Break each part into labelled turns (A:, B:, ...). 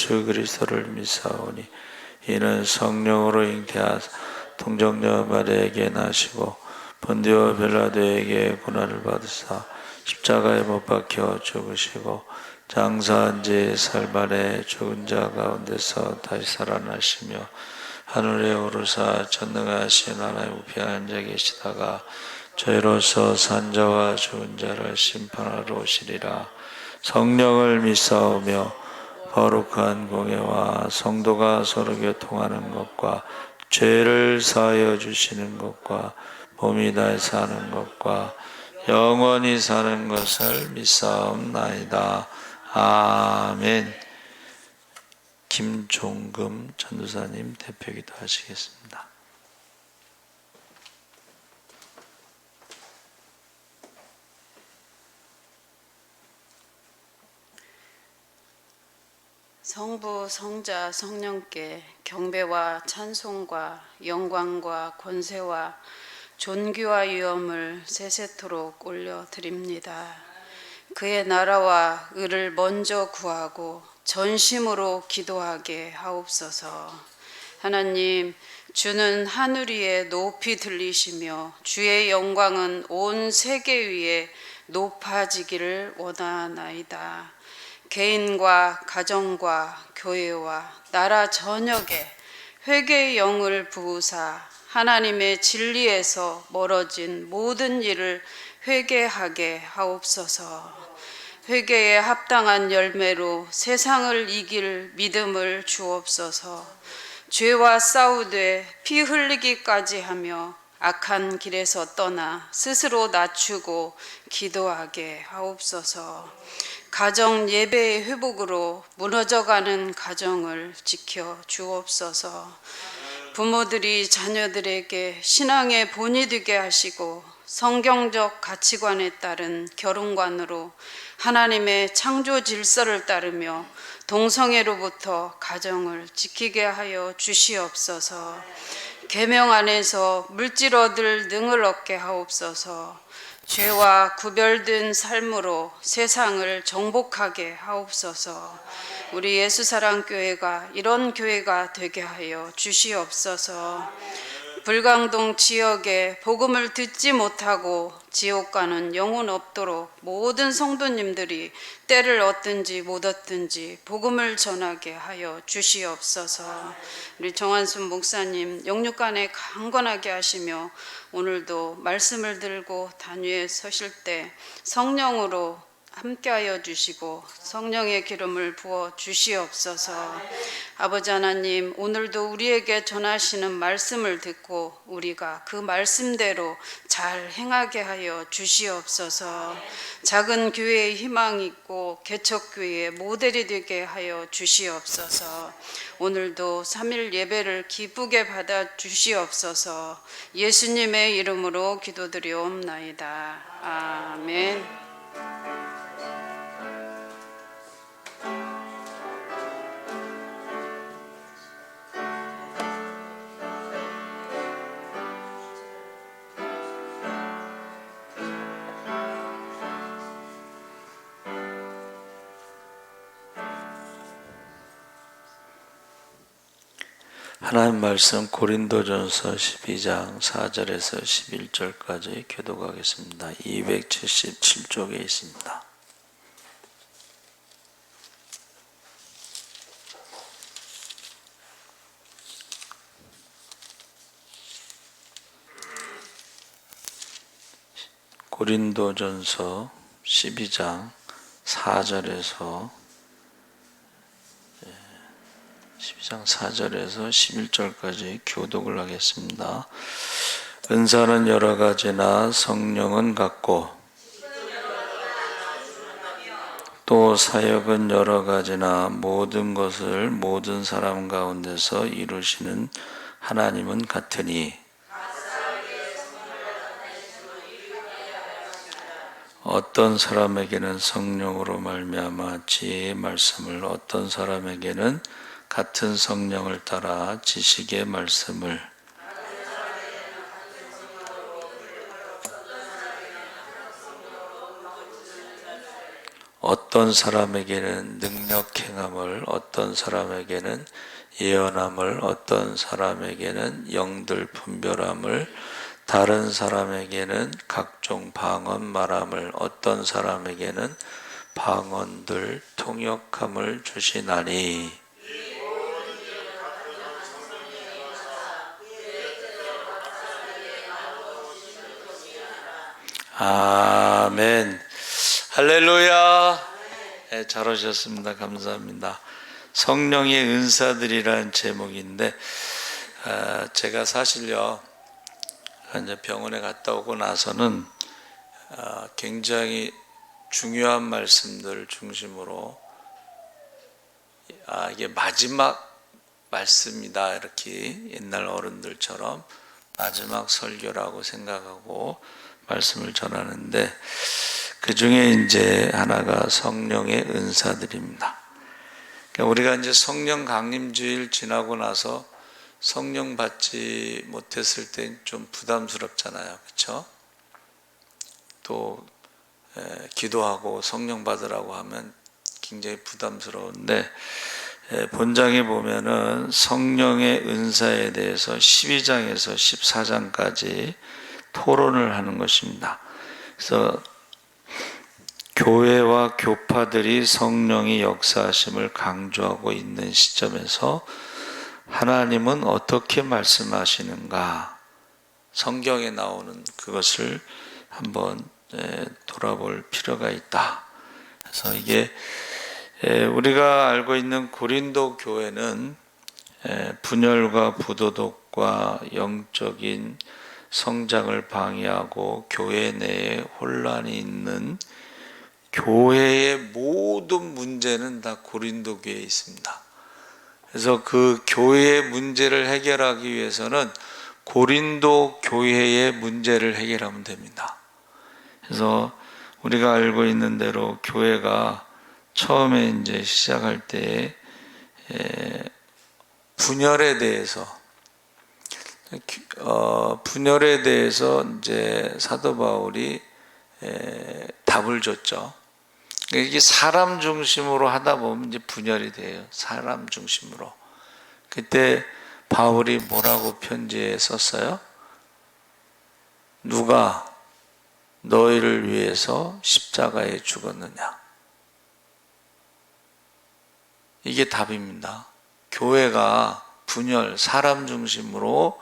A: 예수 그리스도를 믿사오니 이는 성령으로 잉태하사 동정녀 마리아에게 나시고 본디오 빌라도에게 고난을 받으사 십자가에 못 박혀 죽으시고 장사한 지 살만에 죽은 자 가운데서 다시 살아나시며 하늘에 오르사 전능하신 하나님 우편에 앉아 계시다가 저희로서 산자와 죽은 자를 심판하러 오시리라. 성령을 믿사오며 거룩한 공예와 성도가 서로 교통하는 것과 죄를 사하여 주시는 것과 몸이 다해 사는 것과 영원히 사는 것을 믿사옵나이다. 아멘. 김종금 전도사님 대표기도 하시겠습니다.
B: 성부, 성자, 성령께 경배와 찬송과 영광과 권세와 존귀와 위엄을 세세토록 올려드립니다. 그의 나라와 의를 먼저 구하고 전심으로 기도하게 하옵소서. 하나님, 주는 하늘 위에 높이 들리시며 주의 영광은 온 세계 위에 높아지기를 원하나이다. 개인과 가정과 교회와 나라 전역에 회개의 영을 부으사 하나님의 진리에서 멀어진 모든 일을 회개하게 하옵소서. 회개에 합당한 열매로 세상을 이길 믿음을 주옵소서. 죄와 싸우되 피 흘리기까지 하며 악한 길에서 떠나 스스로 낮추고 기도하게 하옵소서. 가정 예배의 회복으로 무너져가는 가정을 지켜 주옵소서. 부모들이 자녀들에게 신앙의 본이 되게 하시고 성경적 가치관에 따른 결혼관으로 하나님의 창조 질서를 따르며 동성애로부터 가정을 지키게 하여 주시옵소서. 계명 안에서 물질 얻을 능을 얻게 하옵소서. 죄와 구별된 삶으로 세상을 정복하게 하옵소서. 우리 예수사랑교회가 이런 교회가 되게 하여 주시옵소서. 불광동 지역에 복음을 듣지 못하고 지옥 가는 영혼 없도록 모든 성도님들이 때를 얻든지 못 얻든지 복음을 전하게 하여 주시옵소서. 우리 정한순 목사님 영육간에 강건하게 하시며 오늘도 말씀을 들고 단위에 서실 때 성령으로 함께하여 주시고 성령의 기름을 부어 주시옵소서. 아버지 하나님, 오늘도 우리에게 전하시는 말씀을 듣고 우리가 그 말씀대로 잘 행하게 하여 주시옵소서. 작은 교회의 희망이 있고 개척교회의 모델이 되게 하여 주시옵소서. 오늘도 3일 예배를 기쁘게 받아 주시옵소서. 예수님의 이름으로 기도드리옵나이다. 아멘.
A: 하나님 말씀 고린도전서 12장 4절에서 11절까지 교독하겠습니다. 277쪽에 있습니다. 고린도전서 12장 4절에서 11절까지 교독을 하겠습니다. 은사는 여러 가지나 성령은 같고 또 사역은 여러 가지나 모든 것을 모든 사람 가운데서 이루시는 하나님은 같으니 어떤 사람에게는 성령으로 말미암아 지혜의 말씀을, 어떤 사람에게는 같은 성령을 따라 지식의 말씀을, 어떤 사람에게는 능력 행함을, 어떤 사람에게는 예언함을, 어떤 사람에게는 영들 분별함을, 다른 사람에게는 각종 방언 말함을, 어떤 사람에게는 방언들 통역함을 주시나니. 아멘. 할렐루야. 네, 잘 오셨습니다. 감사합니다. 성령의 은사들이라는 제목인데, 제가 사실요, 이제 병원에 갔다 오고 나서는 굉장히 중요한 말씀들 중심으로 이게 마지막 말씀이다, 이렇게 옛날 어른들처럼 마지막 설교라고 생각하고 말씀을 전하는데, 그 중에 이제 하나가 성령의 은사들입니다. 그러니까 우리가 이제 성령 강림주일 지나고 나서 성령 받지 못했을 때 좀 부담스럽잖아요, 그렇죠? 또 기도하고 성령 받으라고 하면 굉장히 부담스러운데, 본장에 보면은 성령의 은사에 대해서 12장에서 14장까지 토론을 하는 것입니다. 그래서 교회와 교파들이 성령의 역사하심을 강조하고 있는 시점에서 하나님은 어떻게 말씀하시는가, 성경에 나오는 그것을 한번 돌아볼 필요가 있다. 그래서 이게 우리가 알고 있는 고린도 교회는 분열과 부도덕과 영적인 성장을 방해하고 교회 내에 혼란이 있는 교회의 모든 문제는 다 고린도 교회에 있습니다. 그래서 그 교회의 문제를 해결하기 위해서는 고린도 교회의 문제를 해결하면 됩니다. 그래서 우리가 알고 있는 대로 교회가 처음에 이제 시작할 때 분열에 대해서 이제 사도 바울이 답을 줬죠. 이게 사람 중심으로 하다 보면 이제 분열이 돼요. 사람 중심으로. 그때 바울이 뭐라고 편지에 썼어요? 누가 너희를 위해서 십자가에 죽었느냐? 이게 답입니다. 교회가 분열, 사람 중심으로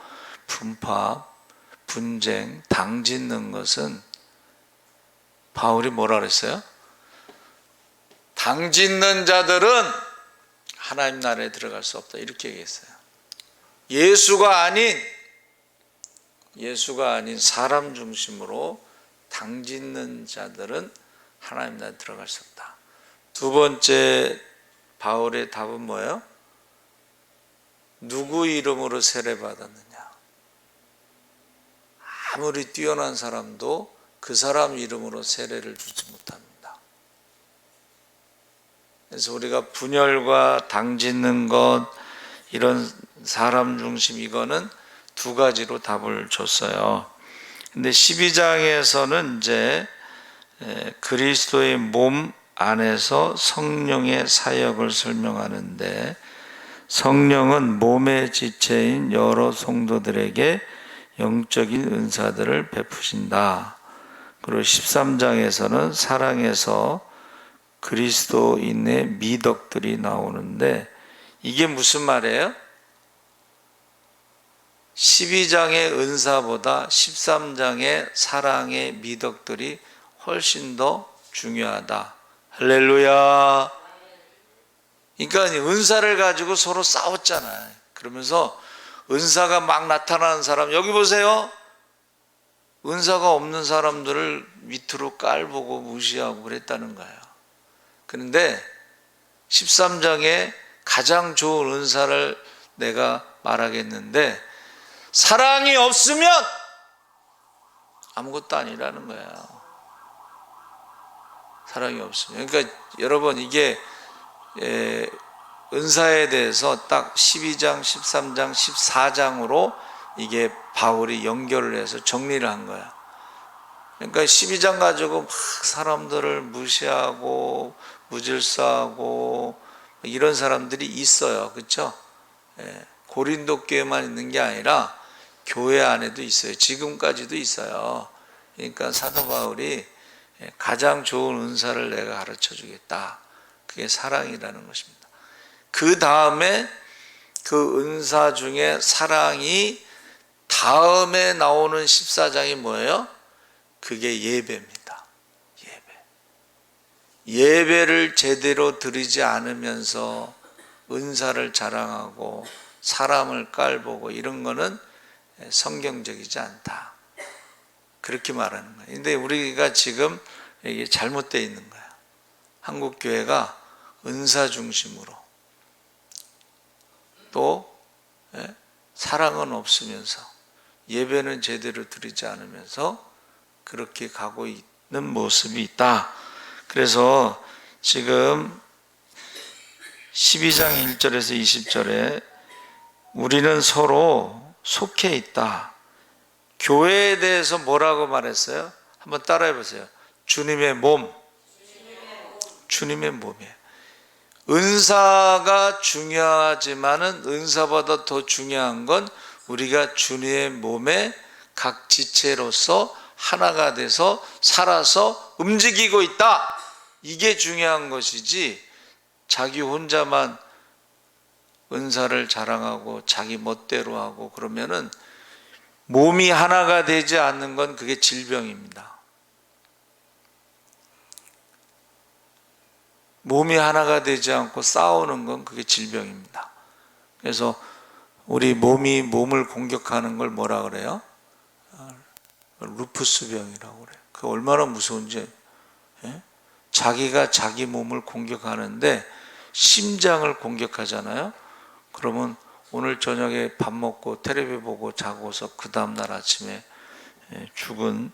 A: 분파, 분쟁, 당짓는 것은 바울이 뭐라 그랬어요? 당짓는 자들은 하나님 나라에 들어갈 수 없다, 이렇게 얘기했어요. 예수가 아닌 사람 중심으로 당짓는 자들은 하나님 나라에 들어갈 수 없다. 두 번째 바울의 답은 뭐예요? 누구 이름으로 세례받았느냐? 아무리 뛰어난 사람도 그 사람 이름으로 세례를 주지 못합니다. 그래서 우리가 분열과 당짓는 것, 이런 사람 중심, 이거는 두 가지로 답을 줬어요. 근데 12장에서는 이제 그리스도의 몸 안에서 성령의 사역을 설명하는데, 성령은 몸의 지체인 여러 성도들에게 영적인 은사들을 베푸신다. 그리고 13장에서는 사랑에서 그리스도인의 미덕들이 나오는데, 이게 무슨 말이에요? 12장의 은사보다 13장의 사랑의 미덕들이 훨씬 더 중요하다. 할렐루야. 그러니까 은사를 가지고 서로 싸웠잖아요. 그러면서 은사가 막 나타나는 사람, 여기 보세요. 은사가 없는 사람들을 밑으로 깔보고 무시하고 그랬다는 거예요. 그런데 13장에 가장 좋은 은사를 내가 말하겠는데, 사랑이 없으면 아무것도 아니라는 거예요. 사랑이 없으면. 그러니까 여러분, 이게 은사에 대해서 딱 12장, 13장, 14장으로 이게 바울이 연결을 해서 정리를 한 거야. 그러니까 12장 가지고 막 사람들을 무시하고 무질서하고 이런 사람들이 있어요. 그렇죠? 고린도 교회만 있는 게 아니라 교회 안에도 있어요. 지금까지도 있어요. 그러니까 사도 바울이 가장 좋은 은사를 내가 가르쳐 주겠다. 그게 사랑이라는 것입니다. 그 다음에 그 은사 중에 사랑이 다음에 나오는 14장이 뭐예요? 그게 예배입니다. 예배를 제대로 드리지 않으면서 은사를 자랑하고 사람을 깔보고 이런 거는 성경적이지 않다. 그렇게 말하는 거예요. 근데 우리가 지금 이게 잘못되어 있는 거야. 한국 교회가 은사 중심으로 또 사랑은 없으면서 예배는 제대로 드리지 않으면서 그렇게 가고 있는 모습이 있다. 그래서 지금 12장 1절에서 20절에 우리는 서로 속해 있다. 교회에 대해서 뭐라고 말했어요? 한번 따라해 보세요. 주님의 몸. 주님의 몸이에요. 은사가 중요하지만은 은사보다 더 중요한 건 우리가 주님의 몸에 각 지체로서 하나가 돼서 살아서 움직이고 있다. 이게 중요한 것이지 자기 혼자만 은사를 자랑하고 자기 멋대로 하고 그러면은 몸이 하나가 되지 않는 건 그게 질병입니다. 몸이 하나가 되지 않고 싸우는 건 그게 질병입니다. 그래서 우리 몸이 몸을 공격하는 걸 뭐라 그래요? 루푸스 병이라고 그래요. 그 얼마나 무서운지. 자기가 자기 몸을 공격하는데 심장을 공격하잖아요. 그러면 오늘 저녁에 밥 먹고 텔레비 보고 자고서 그 다음날 아침에 죽은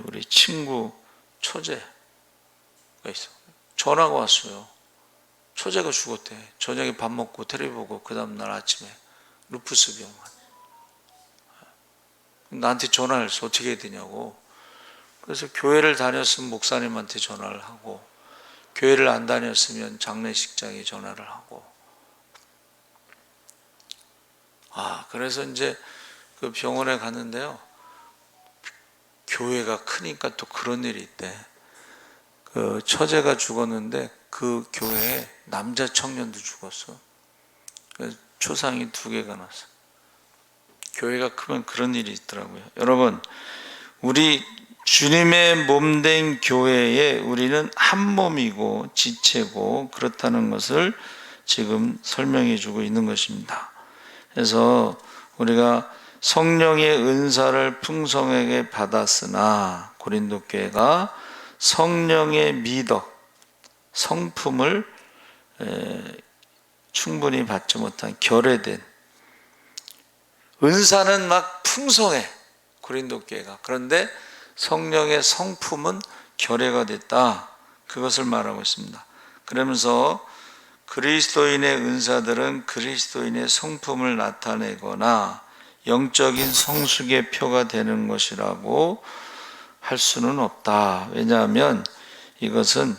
A: 우리 친구 초재가 있어. 전화가 왔어요. 초재가 죽었대. 저녁에 밥 먹고 텔레비 보고 그 다음날 아침에 루푸스 병. 나한테 전화를 해서 어떻게 해야 되냐고. 그래서 교회를 다녔으면 목사님한테 전화를 하고 교회를 안 다녔으면 장례식장에 전화를 하고 그래서 이제 그 병원에 갔는데요. 교회가 크니까 또 그런 일이 있대. 그 처제가 죽었는데 그 교회에 남자 청년도 죽었어. 초상이 2개가 났어. 교회가 크면 그런 일이 있더라고요. 여러분, 우리 주님의 몸된 교회에 우리는 한 몸이고 지체고 그렇다는 것을 지금 설명해 주고 있는 것입니다. 그래서 우리가 성령의 은사를 풍성하게 받았으나 고린도 교회가 성령의 미덕, 성품을 충분히 받지 못한 결여된 은사는 막 풍성해 고린도 교회가. 그런데 성령의 성품은 결여가 됐다. 그것을 말하고 있습니다. 그러면서 그리스도인의 은사들은 그리스도인의 성품을 나타내거나 영적인 성숙의 표가 되는 것이라고 할 수는 없다. 왜냐하면 이것은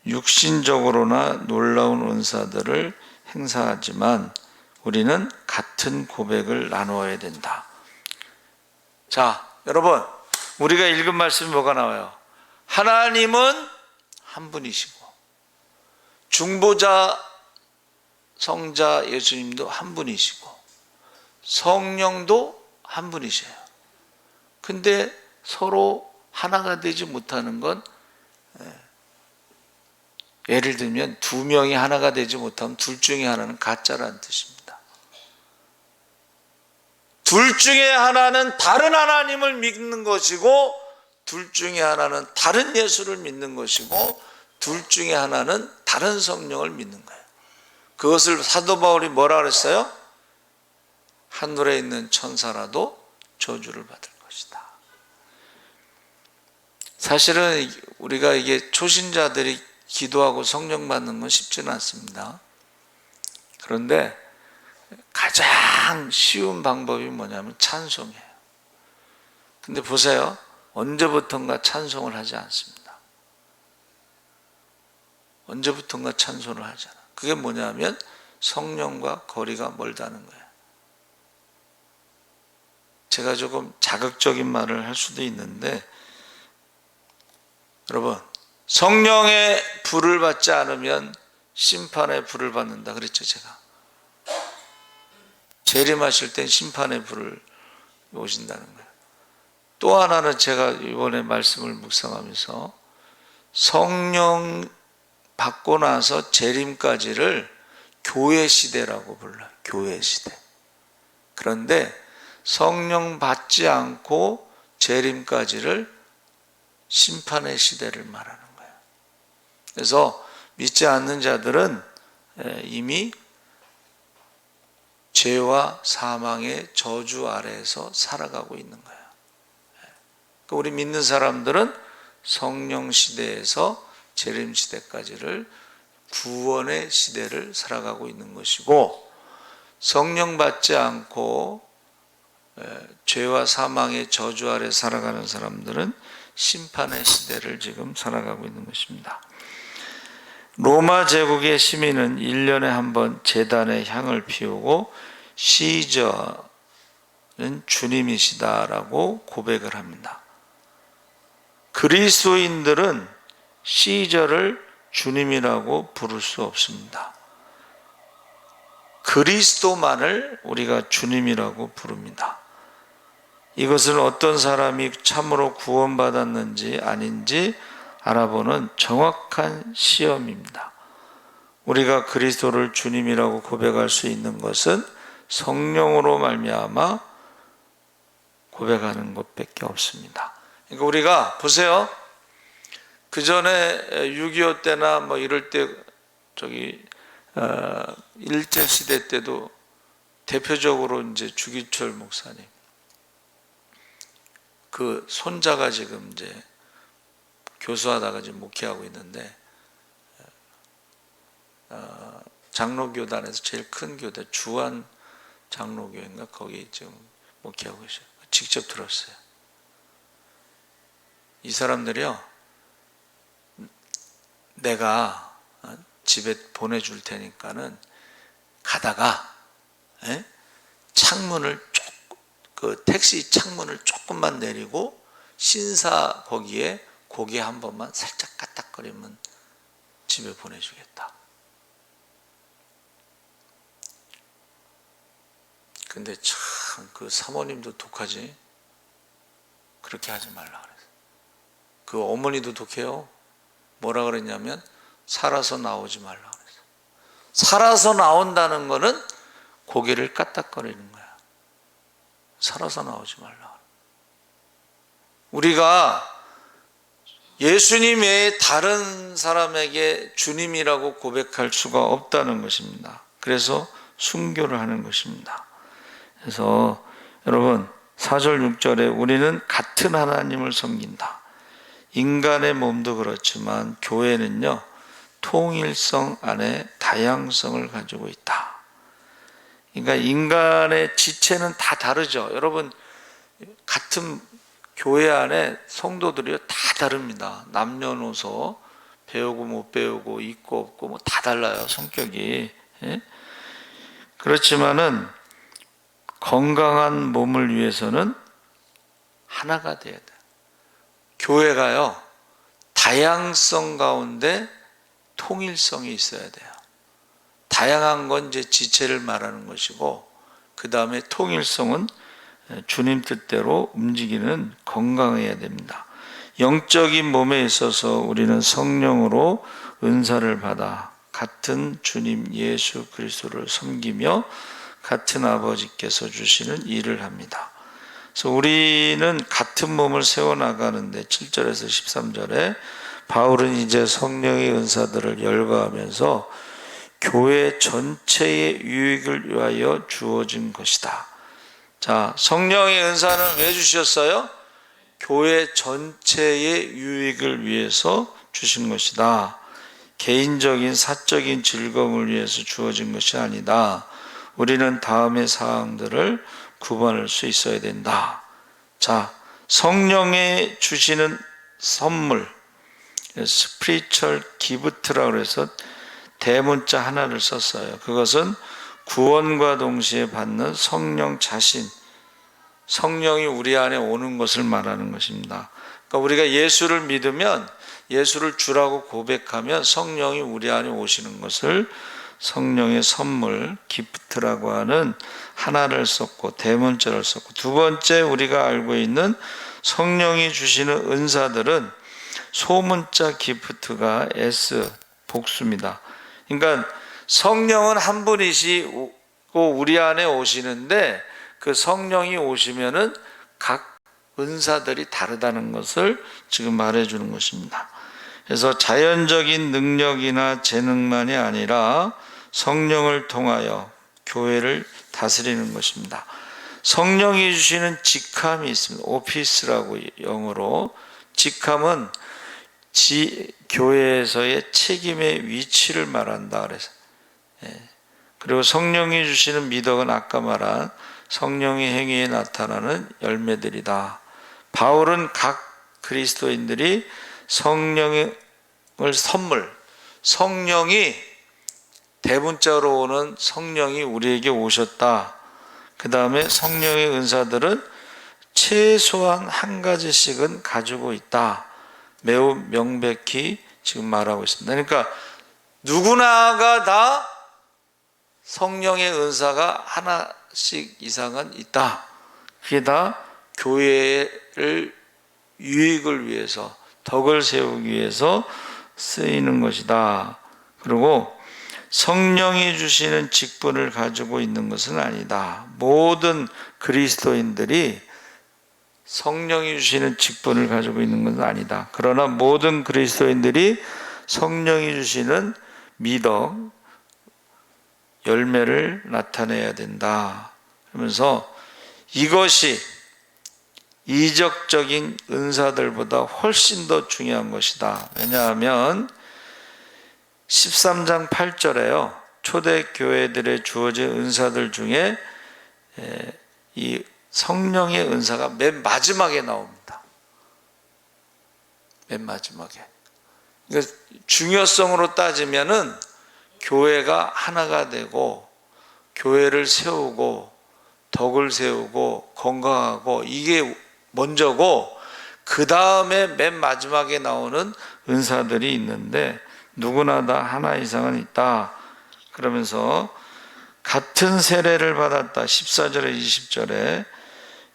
A: 육신적으로나 놀라운 은사들을 행사하지만 우리는 같은 고백을 나누어야 된다. 자, 여러분, 우리가 읽은 말씀이 뭐가 나와요? 하나님은 한 분이시고 중보자 성자 예수님도 한 분이시고 성령도 한 분이셔요. 근데 서로 하나가 되지 못하는 건 예를 들면 2명이 하나가 되지 못하면 둘 중에 하나는 가짜라는 뜻입니다. 둘 중에 하나는 다른 하나님을 믿는 것이고 둘 중에 하나는 다른 예수를 믿는 것이고 둘 중에 하나는 다른 성령을 믿는 거예요. 그것을 사도 바울이 뭐라 그랬어요? 하늘에 있는 천사라도 저주를 받을 것이다. 사실은 우리가 이게 초신자들이 기도하고 성령 받는 건 쉽지는 않습니다. 그런데 가장 쉬운 방법이 뭐냐면 찬송이에요. 근데 보세요. 언제부턴가 찬송을 하지 않습니다. 언제부턴가 찬송을 하잖아. 그게 뭐냐면 성령과 거리가 멀다는 거예요. 제가 조금 자극적인 말을 할 수도 있는데, 여러분, 성령의 불을 받지 않으면 심판의 불을 받는다 그랬죠. 제가 재림하실 땐 심판의 불을 오신다는 거예요. 또 하나는 제가 이번에 말씀을 묵상하면서 성령 받고 나서 재림까지를 교회 시대라고 불러요. 교회 시대. 그런데 성령 받지 않고 재림까지를 심판의 시대를 말하는 거예요. 그래서 믿지 않는 자들은 이미 죄와 사망의 저주 아래에서 살아가고 있는 거예요. 우리 믿는 사람들은 성령 시대에서 재림 시대까지를 구원의 시대를 살아가고 있는 것이고, 성령 받지 않고 죄와 사망의 저주 아래 살아가는 사람들은 심판의 시대를 지금 살아가고 있는 것입니다. 로마 제국의 시민은 1년에 한 번 제단에 향을 피우고 시저는 주님이시다라고 고백을 합니다. 그리스도인들은 시저를 주님이라고 부를 수 없습니다. 그리스도만을 우리가 주님이라고 부릅니다. 이것은 어떤 사람이 참으로 구원받았는지 아닌지 알아보는 정확한 시험입니다. 우리가 그리스도를 주님이라고 고백할 수 있는 것은 성령으로 말미암아 고백하는 것밖에 없습니다. 그러니까 우리가 보세요. 그 전에 6.25 때나 뭐 이럴 때 일제 시대 때도 대표적으로 이제 주기철 목사님 그 손자가 지금 이제 교수하다가 지금 목회하고 있는데, 장로교단에서 제일 큰 교대 주한 장로교인가 거기 지금 목회하고 계셔요. 직접 들었어요. 이 사람들이요, 내가 집에 보내줄 테니까는 가다가 창문을 그 택시 창문을 조금만 내리고 신사 거기에 고개 한 번만 살짝 까딱거리면 집에 보내주겠다. 근데 참 그 사모님도 독하지. 그렇게 하지 말라 그랬어. 그 어머니도 독해요. 뭐라 그랬냐면 살아서 나오지 말라 그랬어. 살아서 나온다는 거는 고개를 까딱거리는 거야. 살아서 나오지 말라. 우리가 예수님 외에 다른 사람에게 주님이라고 고백할 수가 없다는 것입니다. 그래서 순교를 하는 것입니다. 그래서 여러분 4절 6절에 우리는 같은 하나님을 섬긴다. 인간의 몸도 그렇지만 교회는요, 통일성 안에 다양성을 가지고 있다. 그러니까 인간의 지체는 다 다르죠. 여러분 같은 교회 안에 성도들이 다 다릅니다. 남녀노소 배우고 못 배우고 있고 없고 뭐 다 달라요. 성격이. 그렇지만은 건강한 몸을 위해서는 하나가 돼야 돼요. 교회가요, 다양성 가운데 통일성이 있어야 돼요. 다양한 건 이제 지체를 말하는 것이고, 그 다음에 통일성은 주님 뜻대로 움직이는 건강해야 됩니다. 영적인 몸에 있어서 우리는 성령으로 은사를 받아 같은 주님 예수 그리스도를 섬기며 같은 아버지께서 주시는 일을 합니다. 그래서 우리는 같은 몸을 세워나가는데 7절에서 13절에 바울은 이제 성령의 은사들을 열거하면서 교회 전체의 유익을 위하여 주어진 것이다. 자, 성령의 은사는 왜 주셨어요? 교회 전체의 유익을 위해서 주신 것이다. 개인적인 사적인 즐거움을 위해서 주어진 것이 아니다. 우리는 다음의 사항들을 구분할 수 있어야 된다. 자, 성령의 주시는 선물, 스피리추얼 기프트라고 해서 대문자 하나를 썼어요. 그것은 구원과 동시에 받는 성령 자신, 성령이 우리 안에 오는 것을 말하는 것입니다. 그러니까 우리가 예수를 믿으면, 예수를 주라고 고백하면 성령이 우리 안에 오시는 것을 성령의 선물, 기프트라고 하는 하나를 썼고 대문자를 썼고, 두 번째 우리가 알고 있는 성령이 주시는 은사들은 소문자 기프트가 S 복수입니다. 그러니까 성령은 한 분이시고 우리 안에 오시는데, 그 성령이 오시면은 각 은사들이 다르다는 것을 지금 말해주는 것입니다. 그래서 자연적인 능력이나 재능만이 아니라 성령을 통하여 교회를 다스리는 것입니다. 성령이 주시는 직함이 있습니다. 오피스라고 영어로. 직함은 교회에서의 책임의 위치를 말한다 그래서. 그리고 성령이 주시는 미덕은 아까 말한 성령의 행위에 나타나는 열매들이다. 바울은 각 그리스도인들이 성령을 선물, 성령이 대문자로 오는 성령이 우리에게 오셨다. 그 다음에 성령의 은사들은 최소한 한 가지씩은 가지고 있다. 매우 명백히 지금 말하고 있습니다. 그러니까 누구나가 다 성령의 은사가 하나씩 이상은 있다. 그게 다 교회를 유익을 위해서, 덕을 세우기 위해서 쓰이는 것이다. 그리고 성령이 주시는 직분을 가지고 있는 것은 아니다. 모든 그리스도인들이 성령이 주시는 직분을 가지고 있는 것은 아니다. 그러나 모든 그리스도인들이 성령이 주시는 미덕, 열매를 나타내야 된다. 그러면서 이것이 이적적인 은사들보다 훨씬 더 중요한 것이다. 왜냐하면 13장 8절에요. 초대교회들에 주어진 은사들 중에 이 성령의 은사가 맨 마지막에 나옵니다. 맨 마지막에. 그러니까 중요성으로 따지면은 교회가 하나가 되고 교회를 세우고 덕을 세우고 건강하고 이게 먼저고, 그 다음에 맨 마지막에 나오는 은사들이 있는데 누구나 다 하나 이상은 있다. 그러면서 같은 세례를 받았다. 14절에 20절에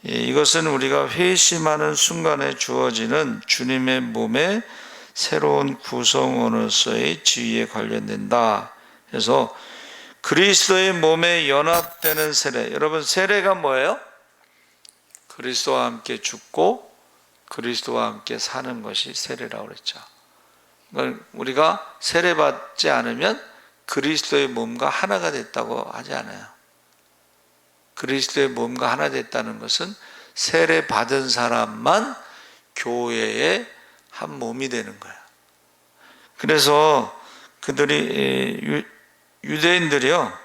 A: 이것은 우리가 회심하는 순간에 주어지는 주님의 몸의 새로운 구성원으로서의 지위에 관련된다. 그래서 그리스도의 몸에 연합되는 세례. 여러분, 세례가 뭐예요? 그리스도와 함께 죽고 그리스도와 함께 사는 것이 세례라고 그랬죠. 그러니까 우리가 세례받지 않으면 그리스도의 몸과 하나가 됐다고 하지 않아요. 그리스도의 몸과 하나 됐다는 것은 세례받은 사람만 교회의 한 몸이 되는 거야. 그래서 그들이 유대인들이요,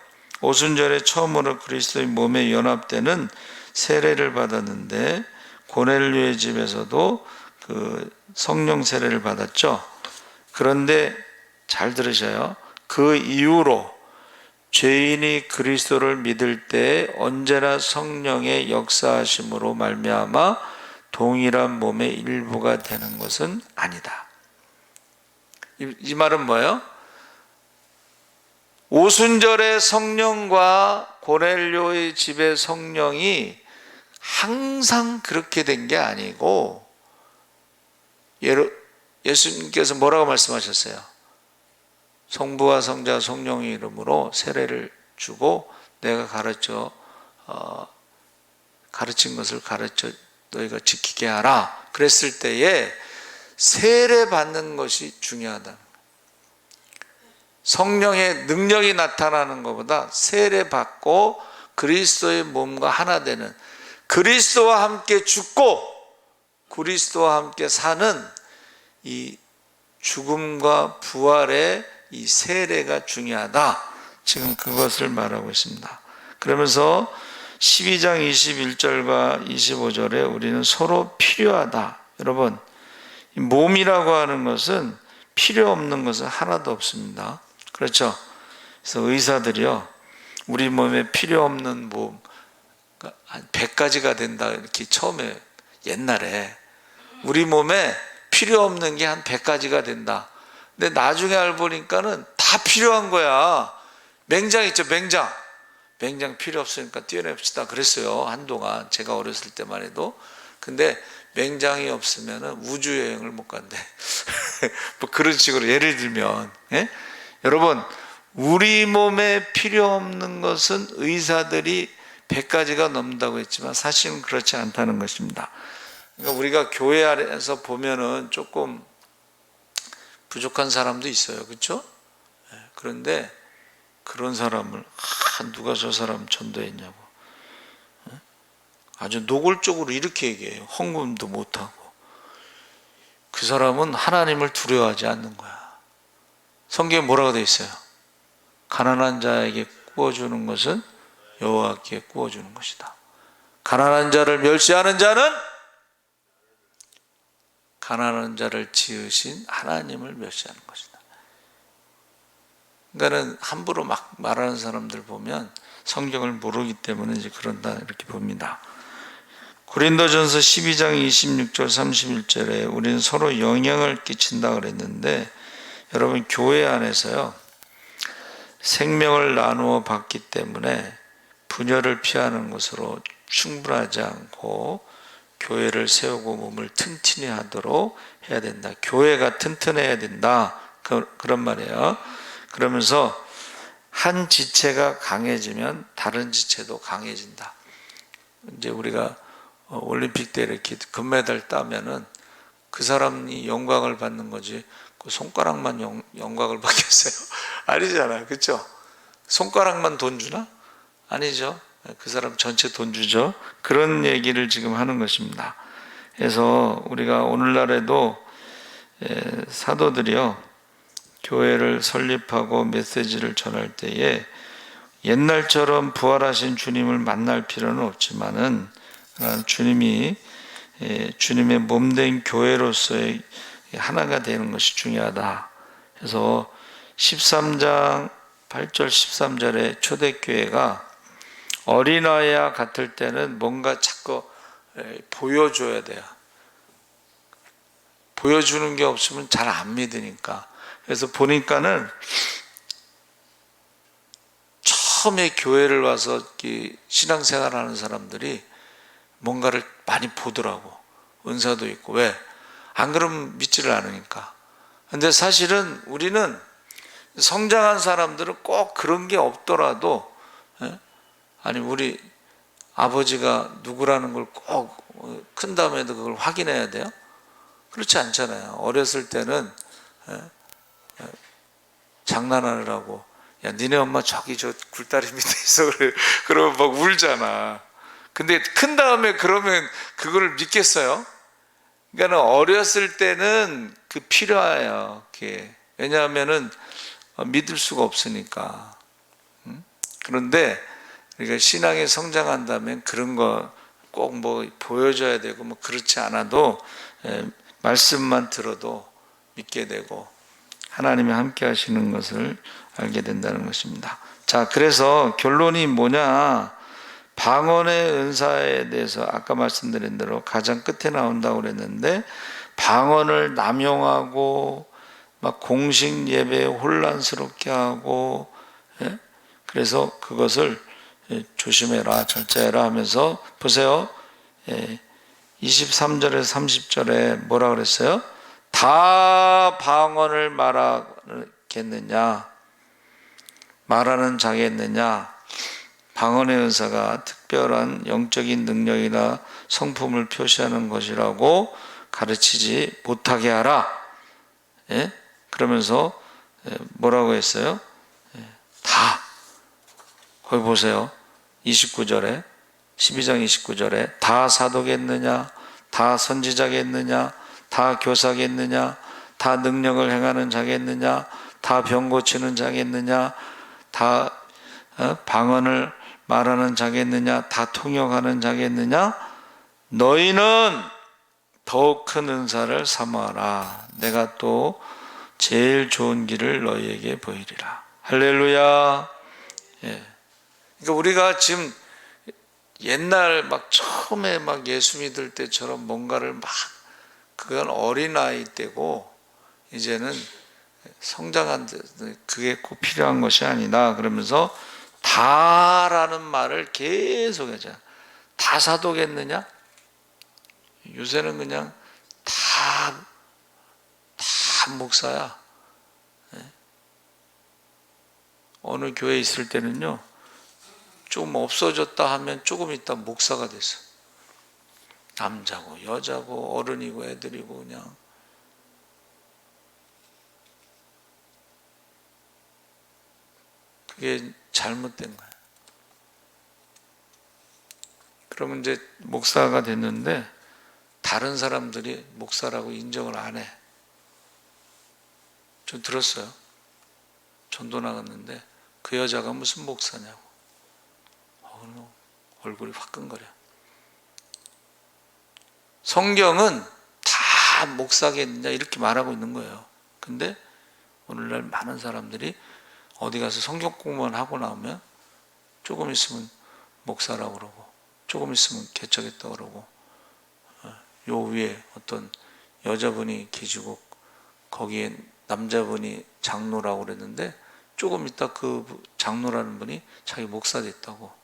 A: 오순절에 처음으로 그리스도의 몸에 연합되는 세례를 받았는데 고넬료의 집에서도 그 성령 세례를 받았죠. 그런데 잘 들으셔요. 그 이후로 죄인이 그리스도를 믿을 때 언제나 성령의 역사하심으로 말미암아 동일한 몸의 일부가 되는 것은 아니다. 이 말은 뭐예요? 오순절의 성령과 고넬료의 집의 성령이 항상 그렇게 된 게 아니고, 예수님께서 뭐라고 말씀하셨어요? 성부와 성자 성령의 이름으로 세례를 주고 내가 가르친 것을 가르쳐 너희가 지키게 하라. 그랬을 때에 세례 받는 것이 중요하다. 성령의 능력이 나타나는 것보다 세례 받고 그리스도의 몸과 하나 되는, 그리스도와 함께 죽고 그리스도와 함께 사는 이 죽음과 부활의 이 세례가 중요하다. 지금 그것을 말하고 있습니다. 그러면서 12장 21절과 25절에 우리는 서로 필요하다. 여러분, 이 몸이라고 하는 것은 필요 없는 것은 하나도 없습니다. 그렇죠? 그래서 의사들이요, 우리 몸에 필요 없는 몸 한 100가지가 된다, 이렇게 처음에 옛날에 우리 몸에 필요 없는 게 한 100가지가 된다. 근데 나중에 알고 보니까는 다 필요한 거야. 맹장 있죠, 맹장. 맹장 필요 없으니까 떼어냅시다 그랬어요, 한동안. 제가 어렸을 때만 해도. 근데 맹장이 없으면 우주 여행을 못 간대. 뭐 그런 식으로 예를 들면, 예? 여러분, 우리 몸에 필요 없는 것은 의사들이 100가지가 넘는다고 했지만 사실은 그렇지 않다는 것입니다. 그러니까 우리가 교회 안에서 보면은 조금 부족한 사람도 있어요. 그렇죠? 그런데 그런 사람을 누가 저 사람 전도했냐고 아주 노골적으로 이렇게 얘기해요. 헌금도 못하고. 그 사람은 하나님을 두려워하지 않는 거야. 성경에 뭐라고 되어 있어요? 가난한 자에게 구워주는 것은 여호와께 구워주는 것이다. 가난한 자를 멸시하는 자는 가난한 자를 지으신 하나님을 멸시하는 것이다. 그러니까는 함부로 막 말하는 사람들 보면 성경을 모르기 때문에 이제 그런다, 이렇게 봅니다. 고린도전서 12장 26절 31절에 우리는 서로 영향을 끼친다 그랬는데, 여러분, 교회 안에서요, 생명을 나누어 받기 때문에 분열을 피하는 것으로 충분하지 않고 교회를 세우고 몸을 튼튼히 하도록 해야 된다. 교회가 튼튼해야 된다. 그런 말이에요. 그러면서 한 지체가 강해지면 다른 지체도 강해진다. 이제 우리가 올림픽 때 이렇게 금메달 따면은 그 사람이 영광을 받는 거지, 그 손가락만 영광을 받겠어요? 아니잖아요. 그렇죠? 손가락만 돈 주나? 아니죠. 그 사람 전체 돈 주죠. 그런 얘기를 지금 하는 것입니다. 그래서 우리가 오늘날에도 사도들이요, 교회를 설립하고 메시지를 전할 때에 옛날처럼 부활하신 주님을 만날 필요는 없지만은 주님이 주님의 몸된 교회로서의 하나가 되는 것이 중요하다. 그래서 13장 8절 13절에 초대교회가 어린아이와 같을 때는 뭔가 자꾸 보여줘야 돼요. 보여주는 게 없으면 잘 안 믿으니까. 그래서 보니까는 처음에 교회를 와서 신앙생활 하는 사람들이 뭔가를 많이 보더라고. 은사도 있고. 왜? 안 그러면 믿지를 않으니까. 근데 사실은 우리는 성장한 사람들은 꼭 그런 게 없더라도, 아니 우리 아버지가 누구라는 걸 꼭 큰 다음에도 그걸 확인해야 돼요? 그렇지 않잖아요. 어렸을 때는 장난하느라고, 야 니네 엄마 저기 저 굴다리 밑에 있어, 그래. 그러면 막 울잖아. 근데 큰 다음에 그러면 그거를 믿겠어요? 그러니까 어렸을 때는 그 필요해요. 그게. 왜냐하면은 믿을 수가 없으니까. 그런데 우리가 신앙에 성장한다면 그런 거 꼭 뭐 보여줘야 되고 뭐 그렇지 않아도 말씀만 들어도 믿게 되고 하나님이 함께 하시는 것을 알게 된다는 것입니다. 자, 그래서 결론이 뭐냐? 방언의 은사에 대해서 아까 말씀드린 대로 가장 끝에 나온다고 그랬는데, 방언을 남용하고 막 공식 예배에 혼란스럽게 하고, 그래서 그것을 조심해라, 절제해라 하면서, 보세요, 23절에서 30절에 뭐라 그랬어요? 다 방언을 말하겠느냐, 말하는 자겠느냐? 방언의 은사가 특별한 영적인 능력이나 성품을 표시하는 것이라고 가르치지 못하게 하라. 그러면서 뭐라고 했어요? 다. 거기 보세요. 29절에, 12장 29절에 다 사도겠느냐, 다 선지자겠느냐, 다 교사겠느냐, 다 능력을 행하는 자겠느냐, 다 병 고치는 자겠느냐, 다 방언을 말하는 자겠느냐? 다 통역하는 자겠느냐? 너희는 더욱 큰 은사를 사모하라. 내가 또 제일 좋은 길을 너희에게 보이리라. 할렐루야. 예. 그러니까 우리가 지금 옛날 막 처음에 막 예수 믿을 때처럼 뭔가를 막 그건 어린아이 때고 이제는 성장한 그게 꼭 필요한 것이 아니다. 그러면서 다라는 말을 계속 하자. 다 사도겠느냐? 요새는 그냥 다 목사야. 어느 교회에 있을 때는요, 조금 없어졌다 하면 조금 있다 목사가 됐어. 남자고 여자고 어른이고 애들이고 그냥. 그게 잘못된 거야. 그러면 이제 목사가 됐는데 다른 사람들이 목사라고 인정을 안 해. 저 들었어요. 전도 나갔는데 그 여자가 무슨 목사냐고. 얼굴이 화끈거려. 성경은 다 목사겠느냐 이렇게 말하고 있는 거예요. 근데 오늘날 많은 사람들이 어디 가서 성경 공부만 하고 나오면 조금 있으면 목사라고 그러고 조금 있으면 개척했다 그러고 요 위에 어떤 여자분이 계시고 거기에 남자분이 장로라고 그랬는데 조금 있다 그 장로라는 분이 자기 목사 됐다고.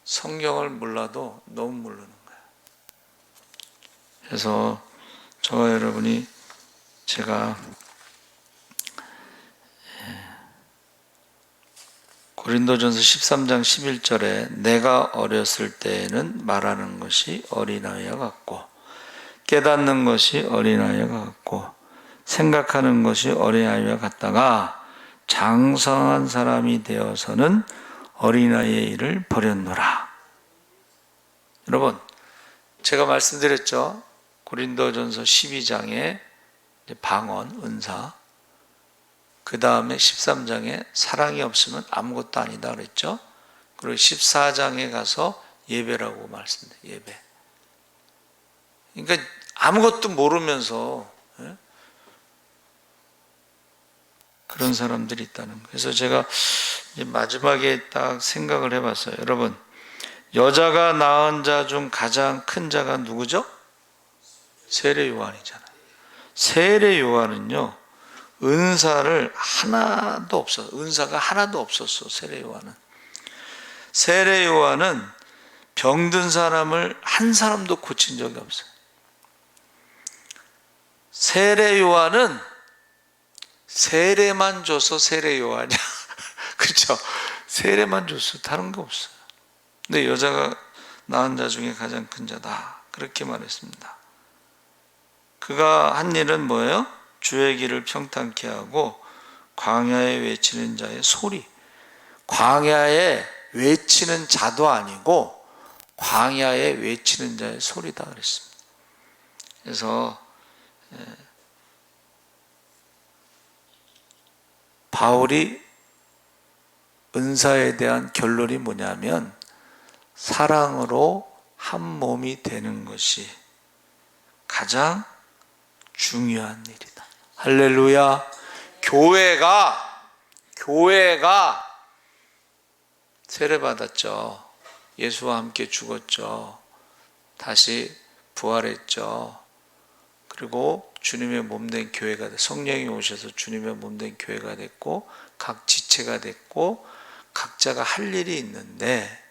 A: 성경을 몰라도 너무 모르는 거야. 그래서 저와 여러분이 제가 고린도전서 13장 11절에 내가 어렸을 때에는 말하는 것이 어린아이와 같고 깨닫는 것이 어린아이와 같고 생각하는 것이 어린아이와 같다가 장성한 사람이 되어서는 어린아이의 일을 버렸노라. 여러분, 제가 말씀드렸죠. 고린도전서 12장에 방언, 은사, 그 다음에 13장에 사랑이 없으면 아무것도 아니다 그랬죠. 그리고 14장에 가서 예배라고 말씀드려요. 예배. 그러니까 아무것도 모르면서 그런 사람들이 있다는 거예요. 그래서 제가 마지막에 딱 생각을 해봤어요. 여러분, 여자가 낳은 자 중 가장 큰 자가 누구죠? 세례 요한이잖아요. 세례 요한은요, 은사가 하나도 없었어. 세례 요한은. 세례 요한은 병든 사람을 한 사람도 고친 적이 없어요. 세례 요한은 세례만 줘서 세례 요한이야. 그렇죠? 세례만 줬어. 다른 거 없어요. 근데 여자가 낳은 자 중에 가장 큰 자다. 그렇게 말했습니다. 그가 한 일은 뭐예요? 주의 길을 평탄케 하고 광야에 외치는 자의 소리. 광야에 외치는 자도 아니고 광야에 외치는 자의 소리다 그랬습니다. 그래서 바울이 은사에 대한 결론이 뭐냐면 사랑으로 한 몸이 되는 것이 가장 중요한 일이다. 할렐루야. 교회가 세례받았죠. 예수와 함께 죽었죠. 다시 부활했죠. 그리고 주님의 몸된 교회가 됐고 성령이 오셔서 주님의 몸된 교회가 됐고 각 지체가 됐고 각자가 할 일이 있는데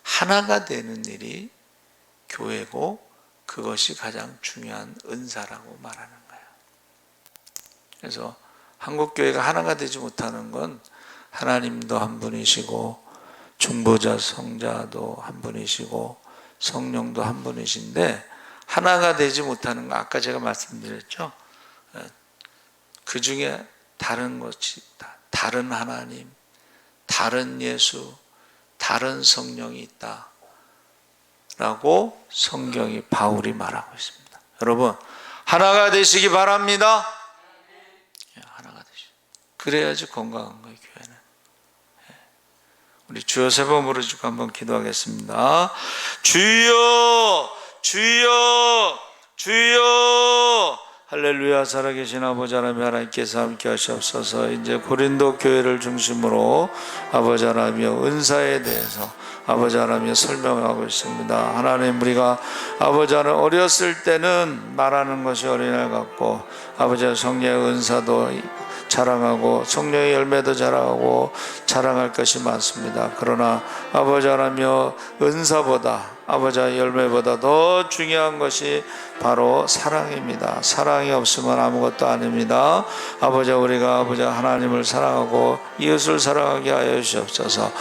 A: 하나가 되는 일이 교회고 그것이 가장 중요한 은사라고 말하는 거예요. 그래서 한국교회가 하나가 되지 못하는 건 하나님도 한 분이시고 중보자 성자도 한 분이시고 성령도 한 분이신데 하나가 되지 못하는 거 아까 제가 말씀드렸죠. 그 중에 다른 것이 다른 하나님, 다른 예수, 다른 성령이 있다 라고 성경이 바울이 말하고 있습니다. 여러분 하나가 되시기 바랍니다. 하나가 되시. 그래야지 건강한 거예요. 교회는. 우리 주여 세 번 부르시고 한번 기도하겠습니다. 주여, 주여, 주여. 할렐루야. 살아계신 아버지 하나님, 하나님께서 함께 하시옵소서. 이제 고린도 교회를 중심으로 아버지 하나님의 은사에 대해서 아버지 하나님이 설명하고 있습니다. 하나님, 우리가 아버지 하나님 어렸을 때는 말하는 것이 어린아이 같고 아버지의 성령의 은사도 자랑하고 성령의 열매도 자랑하고 자랑할 것이 많습니다. 그러나 아버지 하나님의 은사보다 아버지의 열매보다 더 중요한 것이 바로 사랑입니다. 사랑이 없으면 아무것도 아닙니다. 아버지, 우리가 아버지 하나님을 사랑하고 이웃을 사랑하게 하여 주시옵소서.